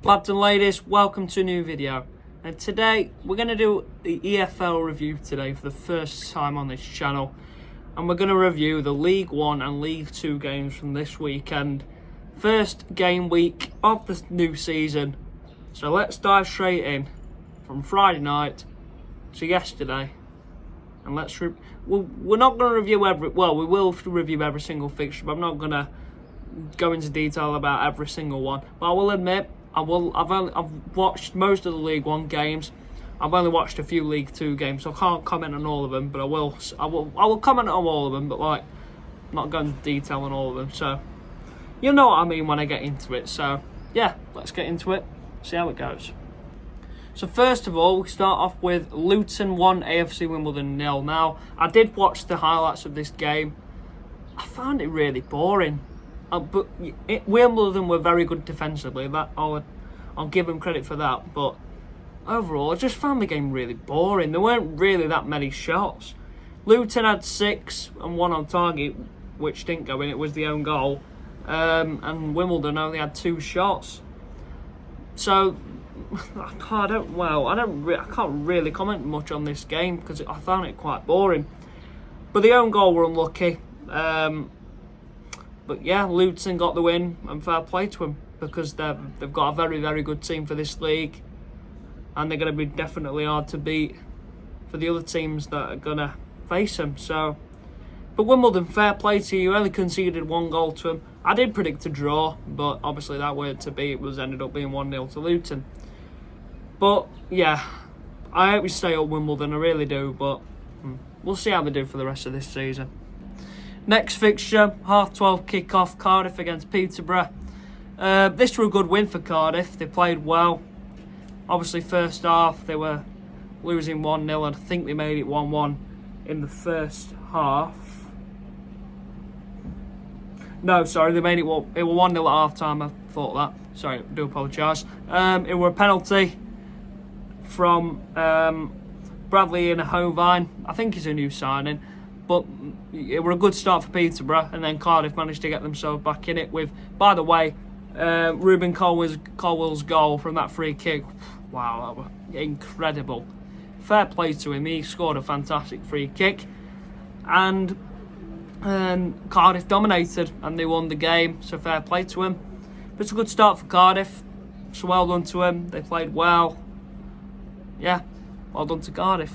Lads and ladies, welcome to a new video. And today we're going to do the EFL review today for the first time on this channel. And we're going to review the League 1 and League 2 games from this weekend. First game week of the new season. So let's dive straight in from Friday night to yesterday. And we're not going to review we will review every single fixture, but I'm not going to go into detail about every single one. But I will admit, I've watched most of the League 1 games. I've only watched a few League 2 games, so I can't comment on all of them. But I will comment on all of them, but I'm not going into detail on all of them. So you know what I mean when I get into it. So yeah, let's get into it. See how it goes. So first of all, we start off with Luton 1, AFC Wimbledon 0. Now, I did watch the highlights of this game. I found it really boring. But Wimbledon were very good defensively. I'll give them credit for that. But overall, I just found the game really boring. There weren't really that many shots. Luton had 6 and 1 on target, which didn't go in. It was the own goal. And Wimbledon only had 2 shots. So I can't really comment much on this game because I found it quite boring. But the own goal were unlucky. But yeah, Luton got the win, and fair play to them because they've got a very, very good team for this league, and they're going to be definitely hard to beat for the other teams that are going to face them. So, but Wimbledon, fair play to you. Only conceded 1 goal to them. I did predict a draw, but obviously that weren't to be. It ended up being 1-0 to Luton. But yeah, I hope we stay up Wimbledon. I really do. But we'll see how they do for the rest of this season. Next fixture, 12:30 kick-off, Cardiff against Peterborough. This was a good win for Cardiff. They played well. Obviously, first half, they were losing 1-0, and I think they made it 1-1 in the first half. No, sorry, they made it 1-0 at half-time. I thought that. Sorry, I do apologise. It was a penalty from Bradley in a Hovine. I think he's a new signing. But it was a good start for Peterborough, and then Cardiff managed to get themselves back in it with, by the way, Ruben Colwell's goal from that free kick. Wow, that was incredible. Fair play to him. He scored a fantastic free kick. And Cardiff dominated, and they won the game, so fair play to him. But it's a good start for Cardiff, so well done to him. They played well. Yeah, well done to Cardiff.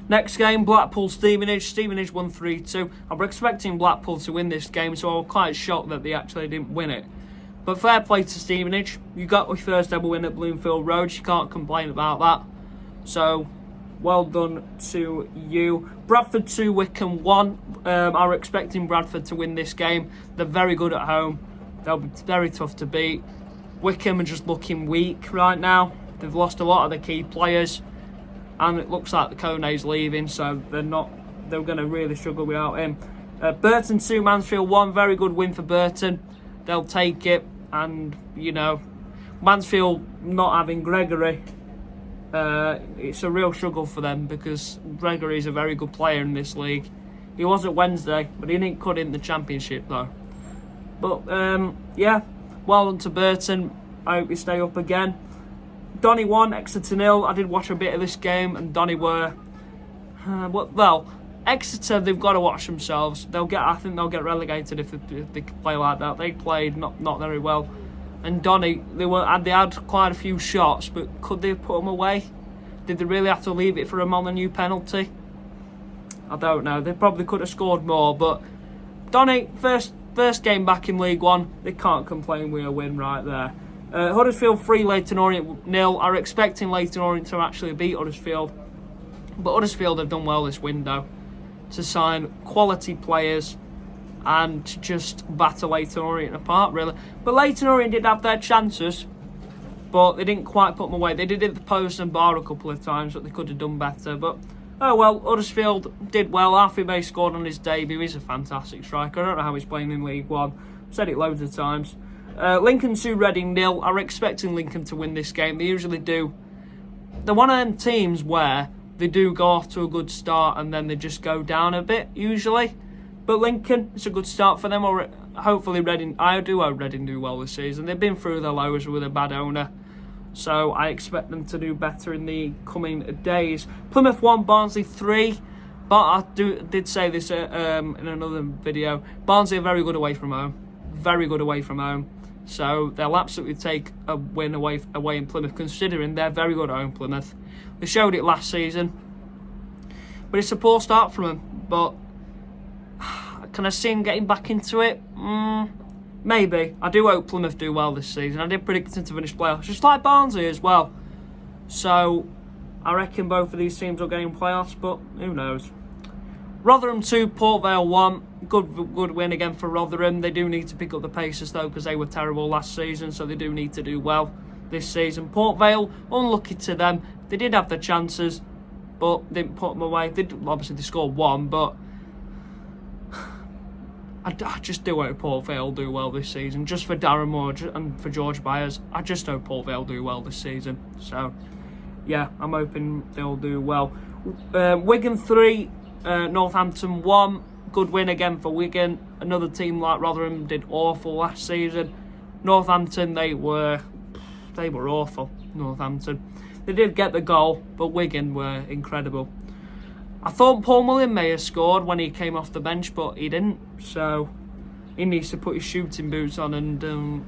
Next game, Blackpool-Stevenage. Stevenage won 3-2. I was expecting Blackpool to win this game, so I was quite shocked that they actually didn't win it. But fair play to Stevenage. You got your first ever win at Bloomfield Road. You can't complain about that. So, well done to you. Bradford 2, Wycombe 1. I was expecting Bradford to win this game. They're very good at home. They'll be very tough to beat. Wycombe are just looking weak right now. They've lost a lot of the key players. And it looks like the Kone's leaving, so they're going to really struggle without him. Burton 2, Mansfield 1. Very good win for Burton. They'll take it. And, you know, Mansfield not having Gregory, it's a real struggle for them because Gregory's a very good player in this league. He was at Wednesday, but he didn't cut in the Championship, though. But, yeah, well done to Burton. I hope we stay up again. Donny 1, Exeter 0. I did watch a bit of this game, and Donny were... Exeter, they've got to watch themselves. I think they'll get relegated if they play like that. They played not very well. And Donny, they had quite a few shots, but could they have put them away? Did they really have to leave it for a Molyneux penalty? I don't know. They probably could have scored more, but Donny, first game back in League 1, they can't complain with a win right there. Huddersfield 3, Leyton Orient 0. Are expecting Leyton Orient to actually beat Huddersfield, but Huddersfield have done well this window to sign quality players and to just batter Leyton Orient apart, really. But Leyton Orient did have their chances, but they didn't quite put them away. They did hit the post and bar a couple of times, but they could have done better. But oh well, Huddersfield did well. Alfie May scored on his debut. He's a fantastic striker. I don't know how he's playing in League 1. I've said it loads of times. Lincoln 2, Reading 0. I'm expecting Lincoln to win this game. They usually do. They're one of them teams where they do go off to a good start and then they just go down a bit, usually. But Lincoln, it's a good start for them. hopefully I do hope Reading do well this season. They've been through the lows with a bad owner, so I expect them to do better in the coming days. Plymouth 1, Barnsley 3. But I did say this in another video. Barnsley are very good away from home. Very good away from home. So they'll absolutely take a win away in Plymouth, considering they're very good at home, Plymouth. They showed it last season. But it's a poor start from them. But can I see them getting back into it? Maybe. I do hope Plymouth do well this season. I did predict them to finish playoffs, just like Barnsley as well. So I reckon both of these teams will get in playoffs, but who knows. Rotherham 2, Port Vale 1. Good win again for Rotherham. They do need to pick up the paces though, because they were terrible last season, so they do need to do well this season. Port Vale, unlucky to them. They did have the chances, but didn't put them away. Obviously they scored 1, but I just do hope Port Vale do well this season. Just for Darren Moore and for George Byers, I just hope Port Vale do well this season. So yeah, I'm hoping they'll do well. Wigan 3, Northampton 1. Good win again for Wigan. Another team like Rotherham did awful last season. Northampton, they were awful. Northampton. They did get the goal, but Wigan were incredible. I thought Paul Mullin may have scored when he came off the bench, but he didn't. So he needs to put his shooting boots on and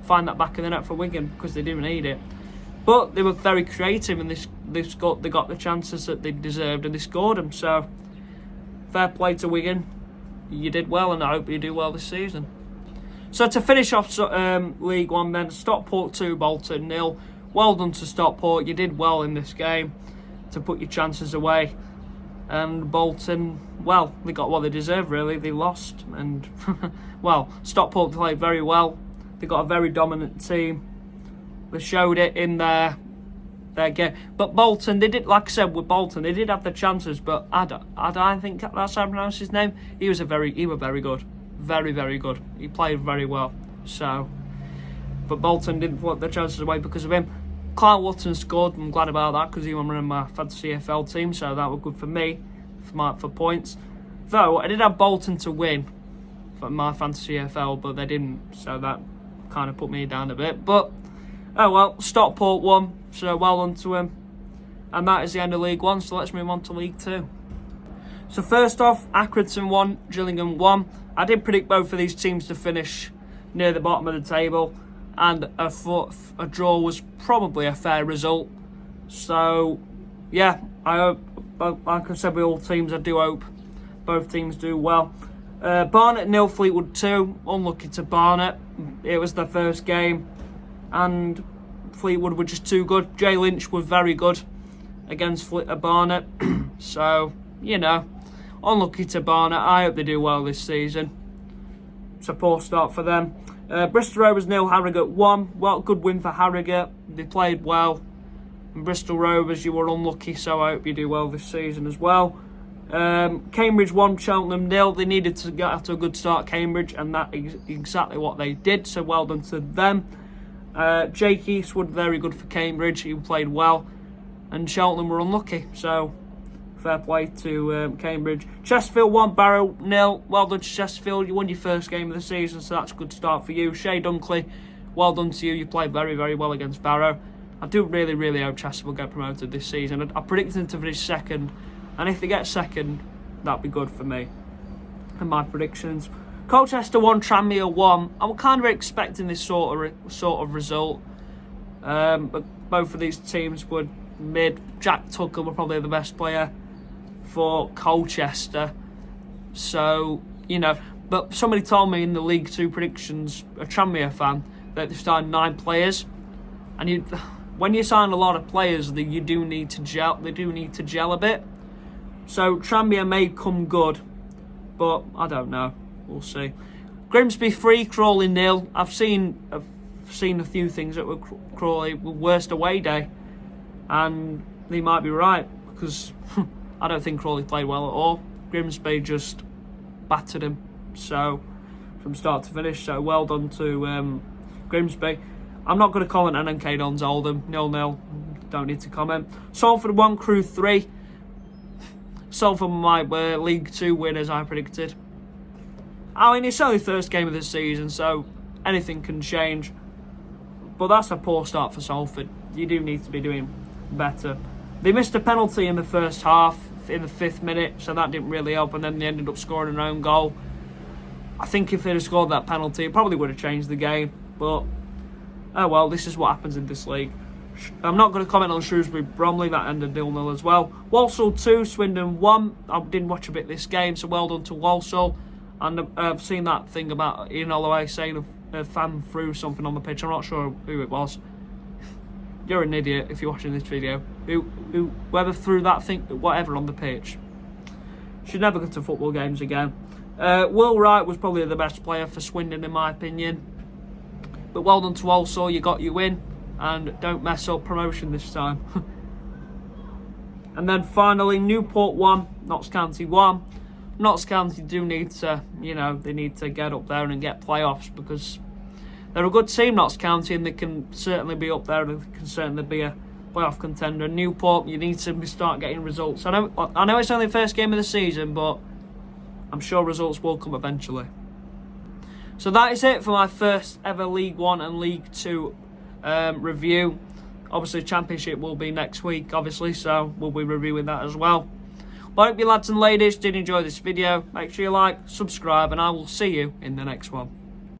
find that back of the net for Wigan, because they do need it. But they were very creative, and they got the chances that they deserved, and they scored them. So fair play to Wigan. You did well, and I hope you do well this season. So to finish off League One then, Stockport 2, Bolton 0. Well done to Stockport. You did well in this game to put your chances away. And Bolton, well, they got what they deserved really. They lost, and well, Stockport played very well. They got a very dominant team. They showed it in their game. But Bolton, they did, like I said, with Bolton, they did have the chances. But I think that's how I pronounce his name. He was very good, very, very good. He played very well. So, but Bolton didn't put the chances away because of him. Clark Wotton scored. I'm glad about that, because he was in my fantasy CFL team, so that was good for me for points. Though I did have Bolton to win for my fantasy CFL, but they didn't, so that kind of put me down a bit. But oh well, Stockport won, so well done to him. And that is the end of League One, so let's move on to League Two. So first off, Accrington 1, Gillingham 1. I did predict both of these teams to finish near the bottom of the table, and a draw was probably a fair result. So yeah, I hope, like I said with all teams, I do hope both teams do well. Barnet 0, Fleetwood 2. Unlucky to Barnet. It was their first game, and Fleetwood were just too good. Jay Lynch was very good against Barnet. So, you know, unlucky to Barnet. I hope they do well this season. It's a poor start for them. Bristol Rovers 0, Harrogate 1. Well, good win for Harrogate. They played well. And Bristol Rovers, you were unlucky, so I hope you do well this season as well. Cambridge 1, Cheltenham 0. They needed to get off to a good start, Cambridge, and that is exactly what they did, so well done to them. Jake Eastwood, very good for Cambridge. He played well. And Cheltenham were unlucky, so fair play to Cambridge. Chesterfield 1, Barrow 0. Well done to Chesterfield. You won your first game of the season, so that's a good start for you. Shea Dunkley, well done to you. You played very, very well against Barrow. I do really, really hope Chester will get promoted this season. I predicted them to finish second, and if they get second, that'd be good for me and my predictions. Colchester 1, Tranmere 1. I was kind of expecting this sort of result, but both of these teams were mid. Jack Tucker were probably the best player for Colchester, so you know. But somebody told me in the League Two predictions, a Tranmere fan, that they signed 9 players, and when you sign a lot of players, that you do need to gel. They do need to gel a bit. So Tranmere may come good, but I don't know. We'll see. Grimsby 3, Crawley 0. I've seen a few things that were Crawley worst away day, and they might be right, because I don't think Crawley played well at all. Grimsby just battered him, so from start to finish. So well done to Grimsby. I'm not going to comment on NK Dons Oldham 0-0. Don't need to comment. Salford 1, Crewe 3. Salford might were League 2 winners, I predicted. I mean, it's only the first game of the season, so anything can change. But that's a poor start for Salford. You do need to be doing better. They missed a penalty in the first half, in the 5th minute, so that didn't really help, and then they ended up scoring an own goal. I think if they'd have scored that penalty, it probably would have changed the game. But, oh well, this is what happens in this league. I'm not going to comment on Shrewsbury-Bromley, that ended 0-0 as well. Walsall 2, Swindon 1. I didn't watch a bit this game, so well done to Walsall. And I've seen that thing about Ian Holloway saying a fan threw something on the pitch. I'm not sure who it was. You're an idiot if you're watching this video. Whoever threw that thing, whatever, on the pitch. Should never go to football games again. Will Wright was probably the best player for Swindon in my opinion. But well done to Walsall, you got your win. And don't mess up promotion this time. And then finally, Newport 1, Notts County 1. Notts County do need to, they need to get up there and get playoffs, because they're a good team, Notts County, and they can certainly be up there and they can certainly be a playoff contender. Newport, you need to start getting results. I know it's only the first game of the season, but I'm sure results will come eventually. So that is it for my first ever League 1 and League 2 review. Obviously Championship will be next week, obviously, so we'll be reviewing that as well. But I hope you lads and ladies did enjoy this video. Make sure you like, subscribe, and I will see you in the next one.